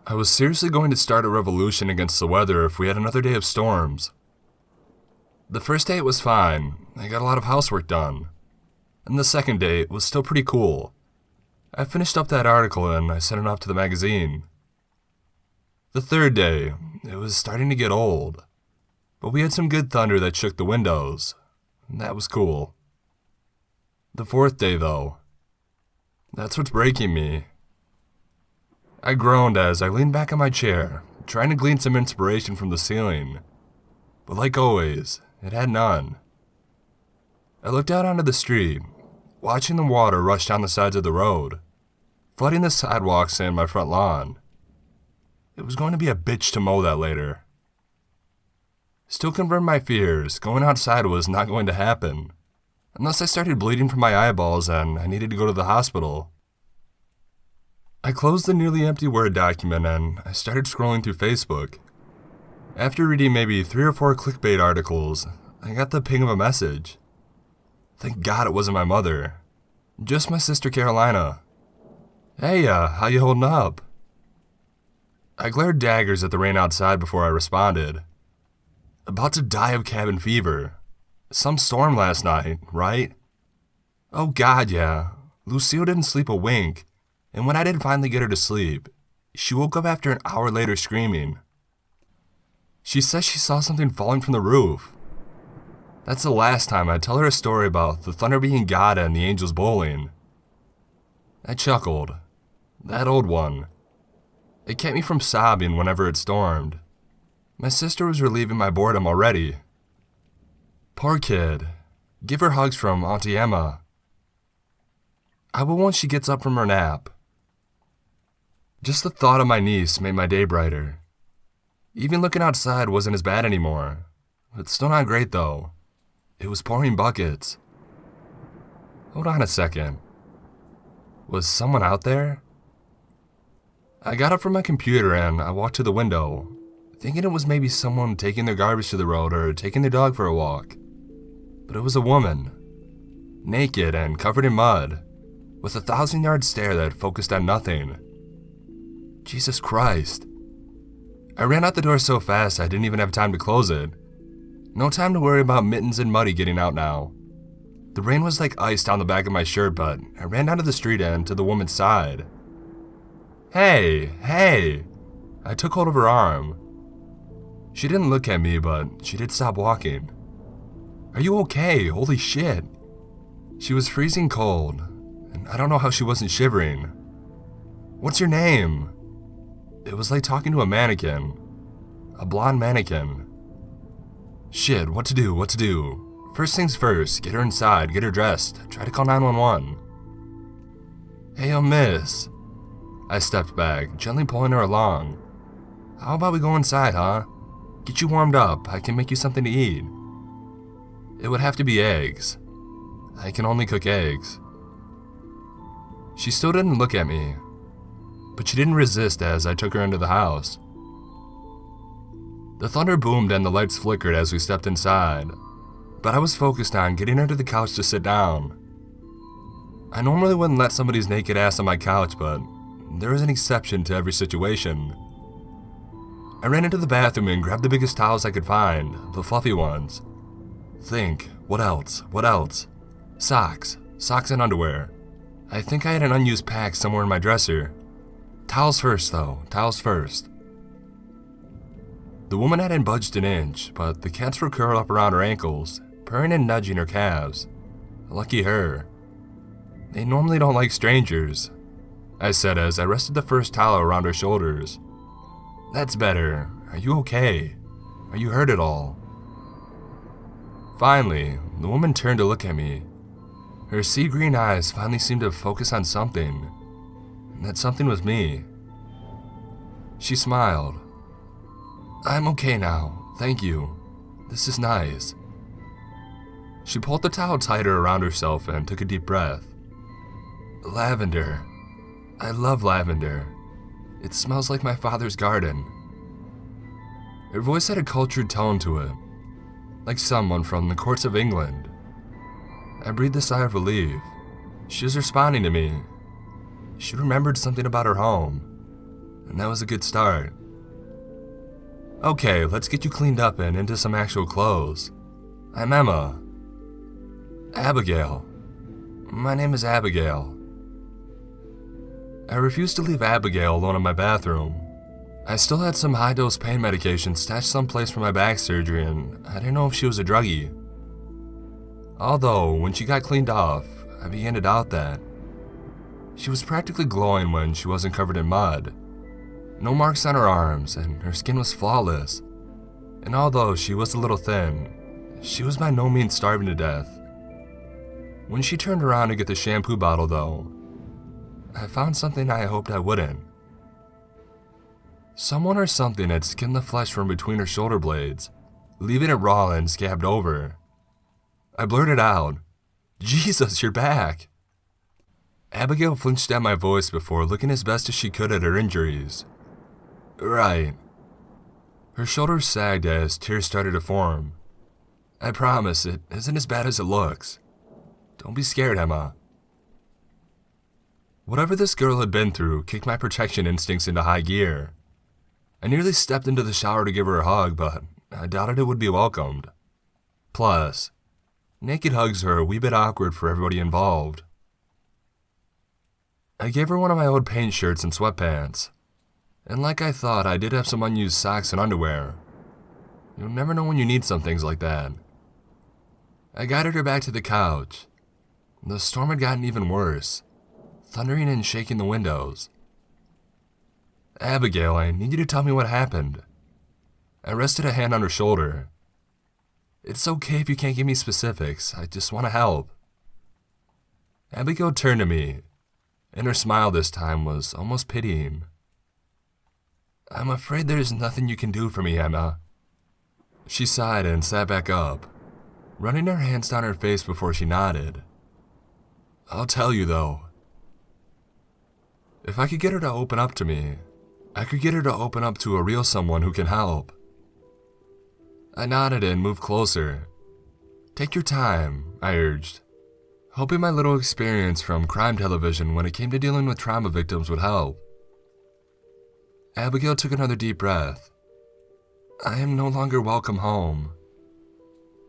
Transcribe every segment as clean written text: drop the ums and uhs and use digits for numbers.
I was seriously going to start a revolution against the weather if we had another day of storms. The first day it was fine, I got a lot of housework done. And the second day it was still pretty cool. I finished up that article and I sent it off to the magazine. The third day, it was starting to get old. But we had some good thunder that shook the windows. And that was cool. The fourth day though, that's what's breaking me. I groaned as I leaned back on my chair, trying to glean some inspiration from the ceiling. But like always, it had none. I looked out onto the street, watching the water rush down the sides of the road, flooding the sidewalks and my front lawn. It was going to be a bitch to mow that later. Still confirmed my fears, going outside was not going to happen, unless I started bleeding from my eyeballs and I needed to go to the hospital. I closed the nearly empty Word document and I started scrolling through Facebook. After reading maybe 3 or 4 clickbait articles, I got the ping of a message. Thank God it wasn't my mother. Just my sister Carolina. Hey, how you holding up? I glared daggers at the rain outside before I responded. About to die of cabin fever. Some storm last night, right? Oh God, yeah. Lucille didn't sleep a wink. And when I did finally get her to sleep, she woke up after an hour later screaming. She says she saw something falling from the roof. That's the last time I tell her a story about the thunder being God and the angels bowling. I chuckled. That old one. It kept me from sobbing whenever it stormed. My sister was relieving my boredom already. Poor kid. Give her hugs from Auntie Emma. I will once she gets up from her nap. Just the thought of my niece made my day brighter. Even looking outside wasn't as bad anymore. It's still not great though. It was pouring buckets. Hold on a second. Was someone out there? I got up from my computer and I walked to the window, thinking it was maybe someone taking their garbage to the road or taking their dog for a walk. But it was a woman. Naked and covered in mud, with a 1,000-yard stare that focused on nothing. Jesus Christ. I ran out the door so fast I didn't even have time to close it. No time to worry about mittens and muddy getting out now. The rain was like ice down the back of my shirt, but I ran down to the street and to the woman's side. Hey! I took hold of her arm. She didn't look at me, but she did stop walking. Are you okay? Holy shit. She was freezing cold, and I don't know how she wasn't shivering. What's your name? It was like talking to a mannequin. A blonde mannequin. Shit, what to do? First things first, get her inside, get her dressed, try to call 911. Hey, miss. I stepped back, gently pulling her along. How about we go inside, huh? Get you warmed up, I can make you something to eat. It would have to be eggs. I can only cook eggs. She still didn't look at me, but she didn't resist as I took her into the house. The thunder boomed and the lights flickered as we stepped inside, but I was focused on getting her to the couch to sit down. I normally wouldn't let somebody's naked ass on my couch, but there is an exception to every situation. I ran into the bathroom and grabbed the biggest towels I could find, the fluffy ones. Think, what else? Socks and underwear. I think I had an unused pack somewhere in my dresser. Towels first though, towels first. The woman hadn't budged an inch, but the cats were curled up around her ankles, purring and nudging her calves. Lucky her. They normally don't like strangers, I said as I rested the first towel around her shoulders. That's better. Are you okay? Are you hurt at all? Finally, the woman turned to look at me. Her sea green eyes finally seemed to focus on something, and that something was me. She smiled. I'm okay now, thank you. This is nice. She pulled the towel tighter around herself and took a deep breath. Lavender. I love lavender. It smells like my father's garden. Her voice had a cultured tone to it, like someone from the courts of England. I breathed a sigh of relief. She was responding to me. She remembered something about her home. and that was a good start. Okay, let's get you cleaned up and into some actual clothes. I'm Emma. Abigail. My name is Abigail. I refused to leave Abigail alone in my bathroom. I still had some high-dose pain medication stashed someplace from my back surgery, and I didn't know if she was a druggie. Although, when she got cleaned off, I began to doubt that. She was practically glowing when she wasn't covered in mud. No marks on her arms, and her skin was flawless. And although she was a little thin, she was by no means starving to death. When she turned around to get the shampoo bottle, though, I found something I hoped I wouldn't. Someone or something had skinned the flesh from between her shoulder blades, leaving it raw and scabbed over. I blurted out, "Jesus, you're back!" Abigail flinched at my voice before looking as best as she could at her injuries. Right. Her shoulders sagged as tears started to form. I promise it isn't as bad as it looks. Don't be scared, Emma. Whatever this girl had been through kicked my protection instincts into high gear. I nearly stepped into the shower to give her a hug, but I doubted it would be welcomed. Plus, naked hugs are a wee bit awkward for everybody involved. I gave her one of my old paint shirts and sweatpants. And like I thought, I did have some unused socks and underwear. You'll never know when you need some things like that. I guided her back to the couch. The storm had gotten even worse, thundering and shaking the windows. Abigail, I need you to tell me what happened. I rested a hand on her shoulder. It's okay if you can't give me specifics, I just want to help. Abigail turned to me, and her smile this time was almost pitying. I'm afraid there's nothing you can do for me, Emma. She sighed and sat back up, running her hands down her face before she nodded. I'll tell you, though. If I could get her to open up to me, I could get her to open up to a real someone who can help. I nodded and moved closer. Take your time, I urged, hoping my little experience from crime television when it came to dealing with trauma victims would help. Abigail took another deep breath. I am no longer welcome home.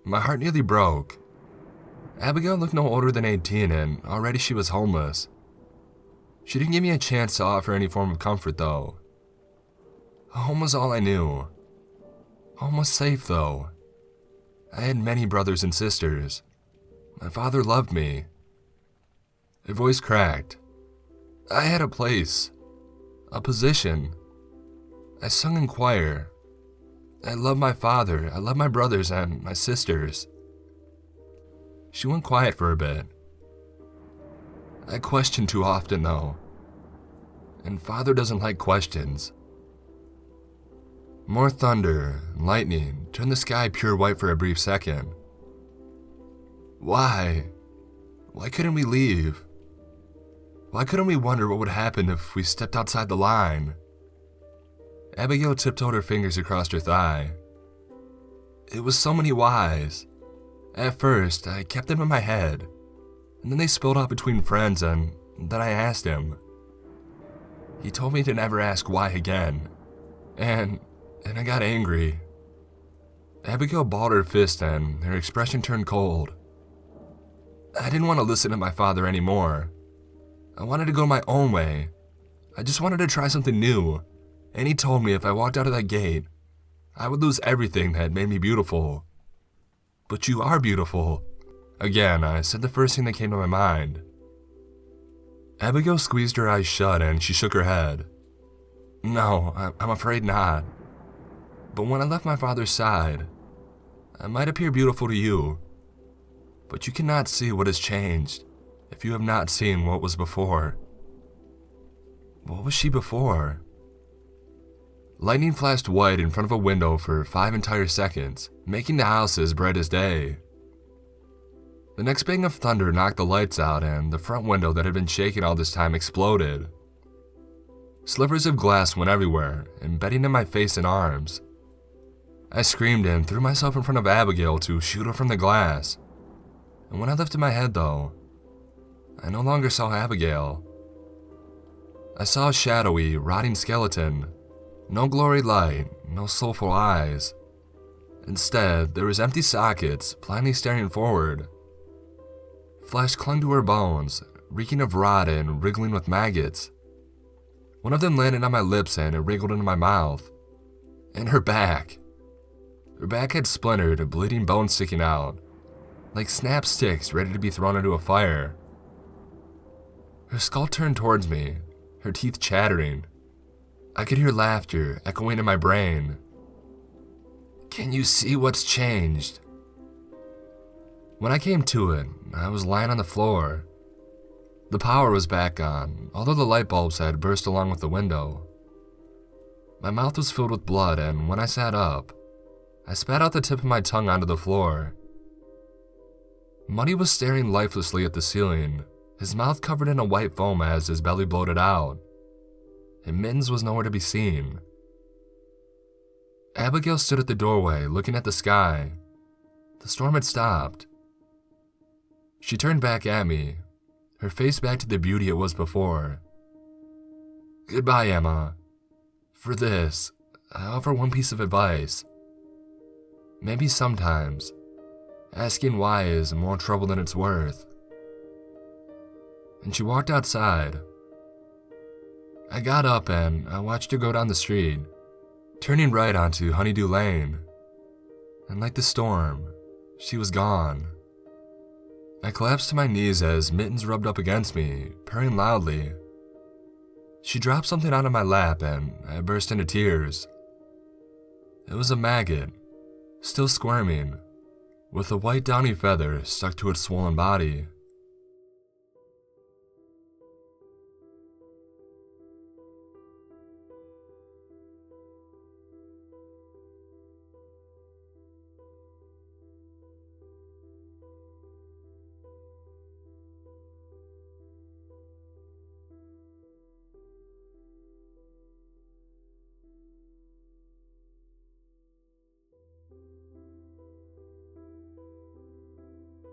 My heart nearly broke. Abigail looked no older than 18, and already she was homeless. She didn't give me a chance to offer any form of comfort, though. Home was all I knew. Home was safe, though. I had many brothers and sisters. My father loved me. Her voice cracked. I had a place. A position. I sung in choir. I loved my father. I loved my brothers and my sisters. She went quiet for a bit. I question too often, though. And father doesn't like questions. More thunder and lightning turned the sky pure white for a brief second. Why? Why couldn't we leave? Why couldn't we wonder what would happen if we stepped outside the line? Abigail tiptoed her fingers across her thigh. It was so many whys. At first, I kept them in my head, and then they spilled out between friends, and then I asked him. He told me to never ask why again, and I got angry. Abigail balled her fist, and her expression turned cold. I didn't want to listen to my father anymore. I wanted to go my own way. I just wanted to try something new, and he told me if I walked out of that gate, I would lose everything that made me beautiful. But you are beautiful. Again, I said the first thing that came to my mind. Abigail squeezed her eyes shut and she shook her head. No, I'm afraid not. But when I left my father's side, I might appear beautiful to you. But you cannot see what has changed if you have not seen what was before. What was she before? Lightning flashed white in front of a window for 5 entire seconds, making the house as bright as day. The next bang of thunder knocked the lights out, and the front window that had been shaking all this time exploded. Slivers of glass went everywhere, embedding in my face and arms. I screamed and threw myself in front of Abigail to shoot her from the glass. And when I lifted my head, though, I no longer saw Abigail. I saw a shadowy, rotting skeleton. No glory light, no soulful eyes. Instead, there was empty sockets, blindly staring forward. Flesh clung to her bones, reeking of rot and wriggling with maggots. One of them landed on my lips and it wriggled into my mouth. And her back. Her back had splintered, bleeding bones sticking out, like snapped sticks ready to be thrown into a fire. Her skull turned towards me, her teeth chattering. I could hear laughter echoing in my brain. Can you see what's changed? When I came to it, I was lying on the floor. The power was back on, although the light bulbs had burst along with the window. My mouth was filled with blood, and when I sat up, I spat out the tip of my tongue onto the floor. Muddy was staring lifelessly at the ceiling, his mouth covered in a white foam as his belly bloated out. And Mittens was nowhere to be seen. Abigail stood at the doorway, looking at the sky. The storm had stopped. She turned back at me, her face back to the beauty it was before. Goodbye, Emma. For this, I offer one piece of advice. Maybe sometimes, asking why is more trouble than it's worth. And she walked outside. I got up and I watched her go down the street, turning right onto Honeydew Lane. And like the storm, she was gone. I collapsed to my knees as Mittens rubbed up against me, purring loudly. She dropped something onto my lap and I burst into tears. It was a maggot, still squirming, with a white downy feather stuck to its swollen body.